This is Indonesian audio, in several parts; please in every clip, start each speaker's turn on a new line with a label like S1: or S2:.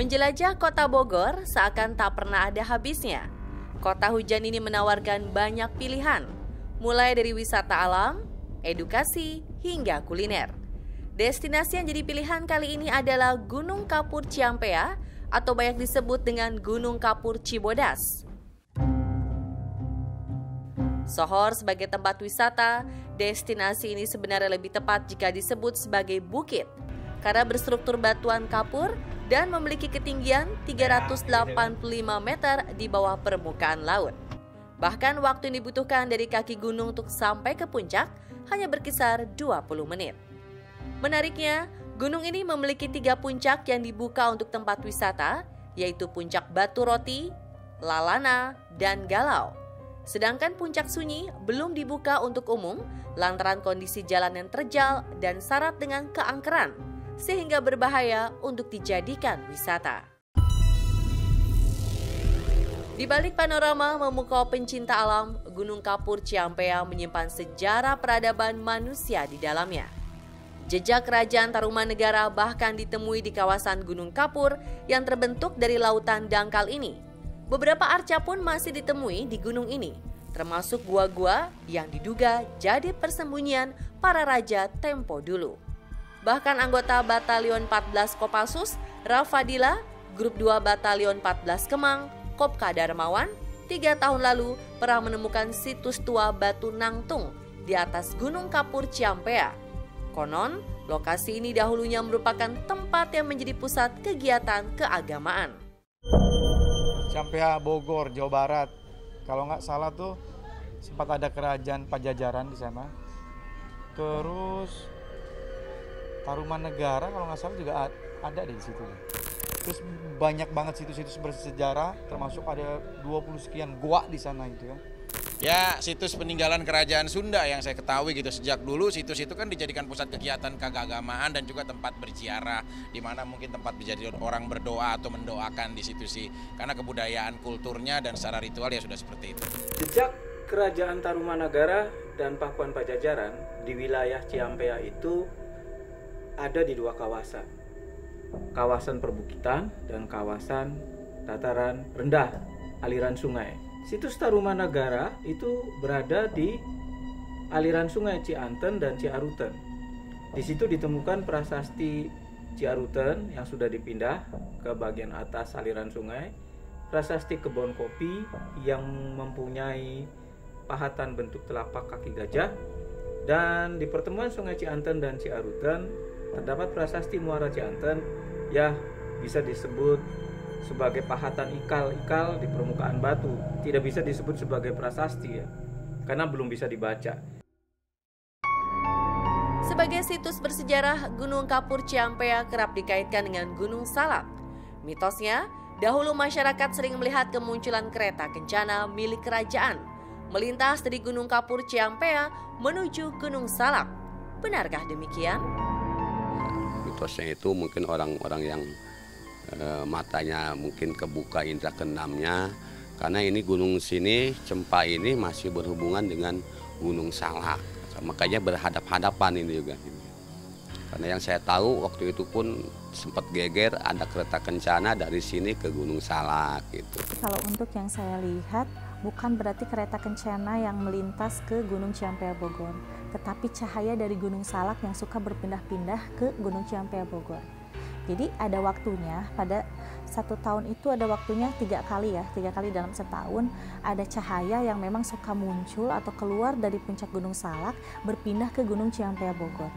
S1: Menjelajah kota Bogor seakan tak pernah ada habisnya. Kota hujan ini menawarkan banyak pilihan, mulai dari wisata alam, edukasi, hingga kuliner. Destinasi yang jadi pilihan kali ini adalah Gunung Kapur Ciampea atau banyak disebut dengan Gunung Kapur Cibodas. Sohor sebagai tempat wisata, destinasi ini sebenarnya lebih tepat jika disebut sebagai bukit karena berstruktur batuan kapur dan memiliki ketinggian 385 meter di bawah permukaan laut. Bahkan waktu yang dibutuhkan dari kaki gunung untuk sampai ke puncak hanya berkisar 20 menit. Menariknya, gunung ini memiliki 3 puncak yang dibuka untuk tempat wisata, yaitu Puncak Batu Roti, Lalana, dan Galau. Sedangkan Puncak Sunyi belum dibuka untuk umum lantaran kondisi jalan yang terjal dan syarat dengan keangkeran, sehingga berbahaya untuk dijadikan wisata. Di balik panorama memukau pencinta alam, Gunung Kapur Ciampea menyimpan sejarah peradaban manusia di dalamnya. Jejak kerajaan Tarumanegara bahkan ditemui di kawasan Gunung Kapur yang terbentuk dari lautan dangkal ini. Beberapa arca pun masih ditemui di gunung ini, termasuk gua-gua yang diduga jadi persembunyian para raja tempo dulu. Bahkan anggota Batalion 14 Kopassus, Rafadila, Grup 2 Batalion 14 Kemang, Kopka Darmawan, 3 tahun lalu pernah menemukan situs tua Batu Nangtung di atas Gunung Kapur Ciampea. Konon, lokasi ini dahulunya merupakan tempat yang menjadi pusat kegiatan keagamaan.
S2: Ciampea, Bogor, Jawa Barat. Kalau nggak salah tuh sempat ada kerajaan Pajajaran di sana. Terus Tarumanegara kalau nggak salah juga ada di situ. Terus banyak banget situs-situs bersejarah, termasuk ada 20 sekian gua di sana itu ya.
S3: Ya, situs peninggalan kerajaan Sunda yang saya ketahui gitu. Sejak dulu situs itu kan dijadikan pusat kegiatan keagamaan dan juga tempat berziarah, di mana mungkin tempat menjadi orang berdoa atau mendoakan di situ sih. Karena kebudayaan kulturnya dan secara ritual ya sudah seperti itu.
S4: Jejak kerajaan Tarumanegara dan Pakuan Pajajaran di wilayah Ciampea itu ada di 2 kawasan. Kawasan perbukitan dan kawasan dataran rendah aliran sungai. Situs Tarumanegara itu berada di aliran sungai Cianten dan Ciaruten. Di situ ditemukan prasasti Ciaruten yang sudah dipindah ke bagian atas aliran sungai, prasasti kebun kopi yang mempunyai pahatan bentuk telapak kaki gajah, dan di pertemuan sungai Cianten dan Ciaruten terdapat prasasti Muara Cianten yang bisa disebut sebagai pahatan ikal-ikal di permukaan batu. Tidak bisa disebut sebagai prasasti ya, karena belum bisa dibaca.
S1: Sebagai situs bersejarah, Gunung Kapur Ciampea kerap dikaitkan dengan Gunung Salak. Mitosnya, dahulu masyarakat sering melihat kemunculan kereta kencana milik kerajaan melintas dari Gunung Kapur Ciampea menuju Gunung Salak. Benarkah demikian?
S5: Mitosnya itu mungkin orang-orang yang matanya mungkin kebuka indera keenamnya, karena ini gunung sini Cempa ini masih berhubungan dengan Gunung Salak, makanya berhadap-hadapan ini juga. Karena yang saya tahu waktu itu pun sempat geger ada kereta kencana dari sini ke Gunung Salak gitu.
S6: Kalau untuk yang saya lihat bukan berarti kereta kencana yang melintas ke Gunung Ciampea Bogor, tetapi cahaya dari Gunung Salak yang suka berpindah-pindah ke Gunung Ciampea Bogor. Jadi ada waktunya, pada 1 tahun itu ada waktunya 3 kali ya, 3 kali dalam setahun ada cahaya yang memang suka muncul atau keluar dari puncak Gunung Salak berpindah ke Gunung Ciampea Bogor.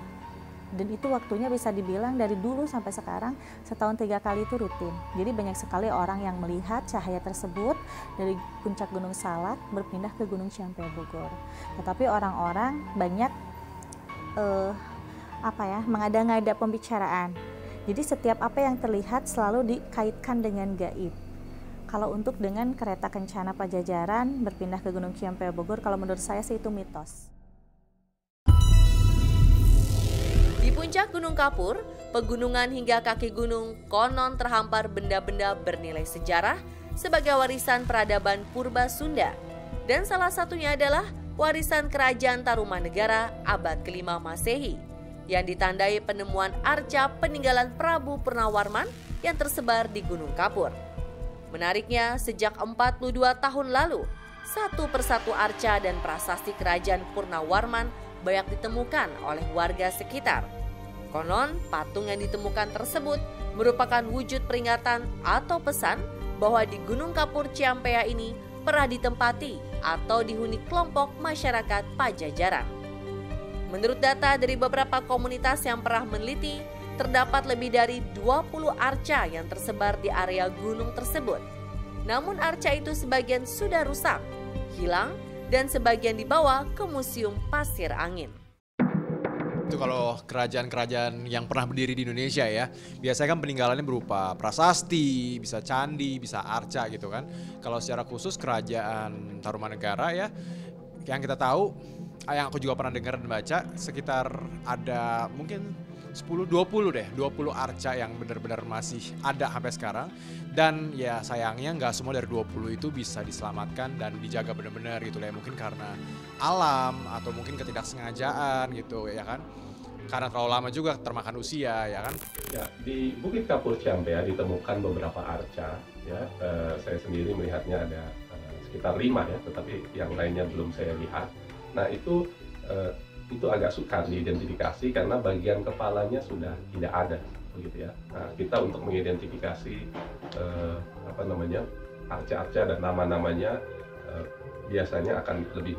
S6: Dan itu waktunya bisa dibilang dari dulu sampai sekarang setahun 3 kali itu rutin. Jadi banyak sekali orang yang melihat cahaya tersebut dari puncak Gunung Salak berpindah ke Gunung Ciampea Bogor. Tetapi orang-orang banyak mengada-ngada pembicaraan. Jadi setiap apa yang terlihat selalu dikaitkan dengan gaib. Kalau untuk dengan kereta kencana Pajajaran berpindah ke Gunung Ciampea Bogor, kalau menurut saya sih itu mitos.
S1: Di puncak Gunung Kapur, pegunungan hingga kaki gunung konon terhampar benda-benda bernilai sejarah sebagai warisan peradaban purba Sunda. Dan salah satunya adalah warisan kerajaan Tarumanegara abad ke-5 Masehi yang ditandai penemuan arca peninggalan Prabu Purnawarman yang tersebar di Gunung Kapur. Menariknya, sejak 42 tahun lalu, satu persatu arca dan prasasti kerajaan Purnawarman banyak ditemukan oleh warga sekitar. Konon, patung yang ditemukan tersebut merupakan wujud peringatan atau pesan bahwa di Gunung Kapur Ciampea ini pernah ditempati atau dihuni kelompok masyarakat Pajajaran. Menurut data dari beberapa komunitas yang pernah meneliti, terdapat lebih dari 20 arca yang tersebar di area gunung tersebut. Namun arca itu sebagian sudah rusak, hilang, dan sebagian dibawa ke Museum Pasir Angin.
S7: Itu kalau kerajaan-kerajaan yang pernah berdiri di Indonesia ya, biasanya kan peninggalannya berupa prasasti, bisa candi, bisa arca gitu kan. Kalau secara khusus kerajaan Tarumanegara ya, yang kita tahu, yang aku juga pernah dengar dan baca, sekitar ada mungkin 20 arca yang benar-benar masih ada sampai sekarang. Dan ya sayangnya nggak semua dari 20 itu bisa diselamatkan dan dijaga benar-benar gitu lah. Mungkin karena alam atau mungkin ketidaksengajaan gitu ya kan. Karena terlalu lama juga termakan usia ya kan.
S8: Ya, di Bukit Kapur Ciampea ditemukan beberapa arca ya. Saya sendiri melihatnya ada sekitar 5 ya, tetapi yang lainnya belum saya lihat. Nah itu agak sukar diidentifikasi karena bagian kepalanya sudah tidak ada, begitu ya. Nah, kita untuk mengidentifikasi arca-arca dan nama-namanya biasanya akan lebih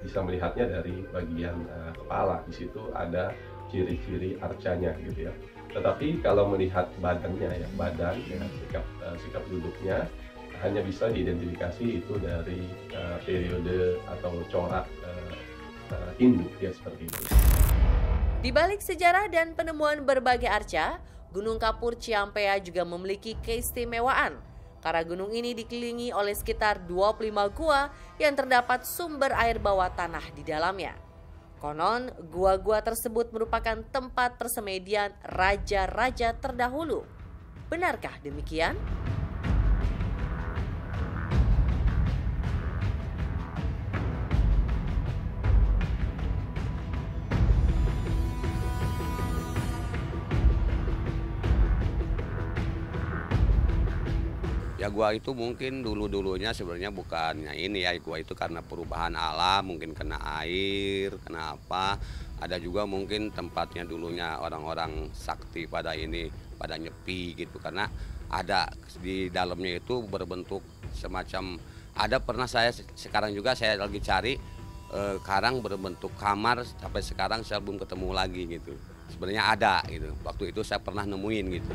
S8: bisa melihatnya dari bagian kepala. Di situ ada ciri-ciri arcanya, gitu ya. Tetapi kalau melihat badannya ya, sikap duduknya hanya bisa diidentifikasi itu dari periode atau corak Hindu ya, seperti itu.
S1: Di balik sejarah dan penemuan berbagai arca, Gunung Kapur Ciampea juga memiliki keistimewaan karena gunung ini dikelilingi oleh sekitar 25 gua yang terdapat sumber air bawah tanah di dalamnya. Konon, gua-gua tersebut merupakan tempat persemedian raja-raja terdahulu. Benarkah demikian?
S5: Ya gua itu mungkin dulu-dulunya sebenarnya bukannya ini ya, gua itu karena perubahan alam, mungkin kena air, kena apa. Ada juga mungkin tempatnya dulunya orang-orang sakti pada nyepi gitu, karena ada di dalamnya itu berbentuk semacam, ada pernah sekarang juga saya lagi cari karang berbentuk kamar, sampai sekarang saya belum ketemu lagi gitu. Sebenarnya ada gitu, waktu itu saya pernah nemuin gitu.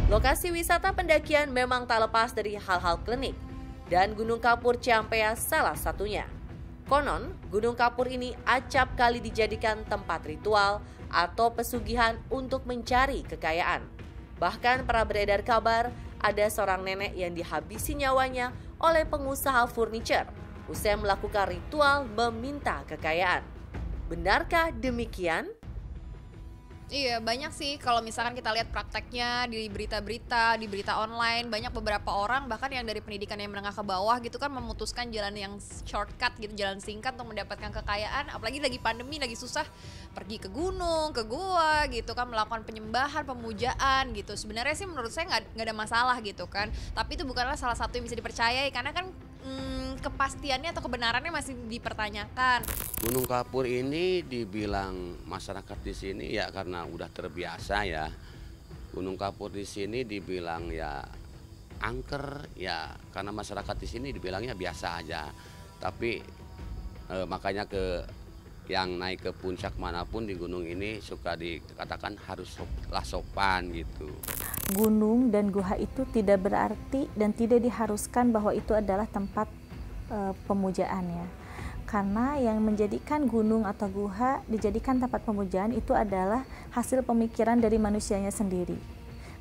S1: Lokasi wisata pendakian memang tak lepas dari hal-hal klinik, dan Gunung Kapur Ciampea salah satunya. Konon, Gunung Kapur ini acap kali dijadikan tempat ritual atau pesugihan untuk mencari kekayaan. Bahkan pernah beredar kabar ada seorang nenek yang dihabisi nyawanya oleh pengusaha furniture usai melakukan ritual meminta kekayaan. Benarkah demikian?
S9: Iya, banyak sih kalau misalkan kita lihat prakteknya di berita-berita, di berita online, banyak beberapa orang bahkan yang dari pendidikan yang menengah ke bawah gitu kan memutuskan jalan yang shortcut gitu, jalan singkat untuk mendapatkan kekayaan. Apalagi lagi pandemi, lagi susah, pergi ke gunung, ke gua gitu kan, melakukan penyembahan, pemujaan gitu. Sebenarnya sih menurut saya nggak ada masalah gitu kan, tapi itu bukanlah salah satu yang bisa dipercayai karena kan kepastiannya atau kebenarannya masih dipertanyakan.
S5: Gunung Kapur ini dibilang masyarakat di sini ya karena udah terbiasa ya. Gunung Kapur di sini dibilang ya angker ya karena masyarakat di sini dibilangnya biasa aja. Tapi makanya yang naik ke puncak manapun di gunung ini suka dikatakan haruslah sopan gitu.
S6: Gunung dan gua itu tidak berarti dan tidak diharuskan bahwa itu adalah tempat pemujaannya. Karena yang menjadikan gunung atau gua dijadikan tempat pemujaan itu adalah hasil pemikiran dari manusianya sendiri.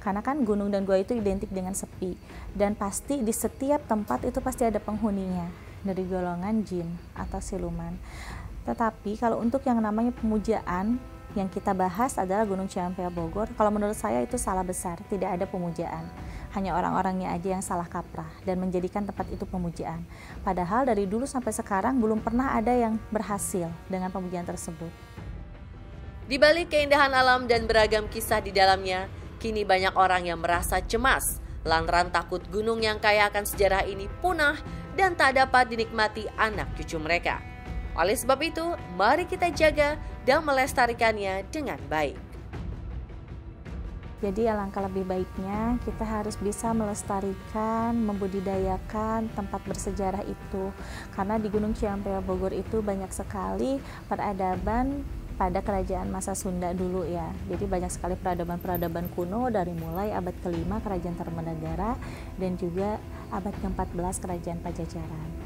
S6: Karena kan gunung dan gua itu identik dengan sepi, dan pasti di setiap tempat itu pasti ada penghuninya dari golongan jin atau siluman. Tetapi kalau untuk yang namanya pemujaan yang kita bahas adalah Gunung Ciampea Bogor, kalau menurut saya itu salah besar, tidak ada pemujaan. Hanya orang-orangnya aja yang salah kaprah dan menjadikan tempat itu pemujaan. Padahal dari dulu sampai sekarang belum pernah ada yang berhasil dengan pemujaan tersebut.
S1: Di balik keindahan alam dan beragam kisah di dalamnya, Kini banyak orang yang merasa cemas lantaran takut gunung yang kaya akan sejarah ini punah dan tak dapat dinikmati anak cucu mereka. Oleh sebab itu, mari kita jaga dan melestarikannya dengan baik.
S6: Jadi alangkah lebih baiknya kita harus bisa melestarikan, membudidayakan tempat bersejarah itu. Karena di Gunung Ciampea Bogor itu banyak sekali peradaban pada kerajaan masa Sunda dulu ya. Jadi banyak sekali peradaban-peradaban kuno dari mulai abad ke-5 Kerajaan Tarumanagara dan juga abad ke-14 Kerajaan Pajajaran.